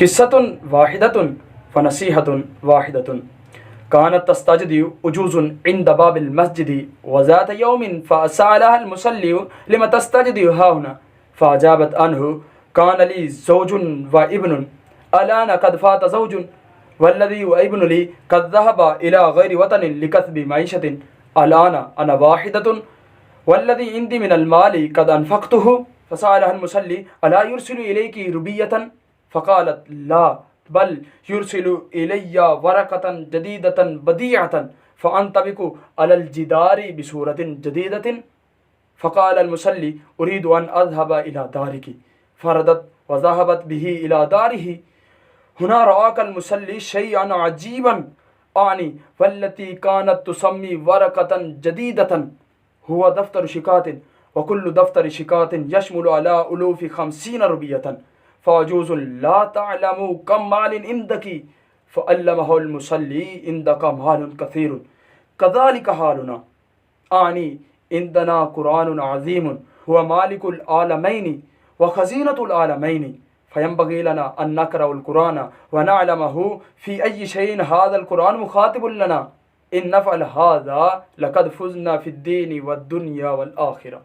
किस्सतुन वाहिदतुन फनसीहतुन वाहिदतुन। कानत तस्तजदी उजूजुन इंद बाबिल मस्जिदी वज़ात यौमिन फ़असअलहल मुसल्ली लिमा तस्तजदी हाहुना फ़अजाबत अन्हु कान ली ज़ौजुन व इब्नुन अलाना क़द फ़ात ज़ौजुन वल्लज़ी व इब्नु ली क़द ज़हबा इला गैरि वतनिन लिकस्बि मईशतिन अलाना अना वाहिदतुन वल्लज़ी इंदी मिनल माली क़द अनफ़क़्तुहु फ़सअलहल मुसल्ली अला युरसिलु इलैकी रुबियतन फ़क़ालत ला बल युरसिलु इलैया वरक़तन जदीदतन बदीअतन फ़अंतबिकु अलल जिदारी बिसूरतिन जदीदतिन फ़क़ालल मुसल्ली उरीदु अन अज़हब इला दारिकी फ़रदत वज़हबत बिही इला दारिही हुना रआकल मुसल्ली शैअन अजीबन आनी वल्लती कानत तुसम्मी वरक़तन जदीदतन हुवा दफ्तर शिकातिन व कुल्लु दफ्तर शिकातिन यशमुलु अला उलूफि खमसीन रुबियतन फ़अजूज़ुन ला तअलमु कम मालिन इंदकी फ़अल्लमहुल मुसल्ली इंदका मालुन कसीरुन कज़ालिक हालुना आनी इंदना कुरानुन अज़ीमुन हुवा मालिकुल आलमैनि व खज़ीनतुल आलमैनि फ़यंबग़ी लना अन नक़रअल कुरान व नअलमहु फ़ी अय्यि शैइन हाज़ल कुरान मुख़ातिबुन लना इन नफ़अल हाज़ा लक़द फ़ुज़ना फ़िद्दीनि वद्दुनिया वल आख़िरा।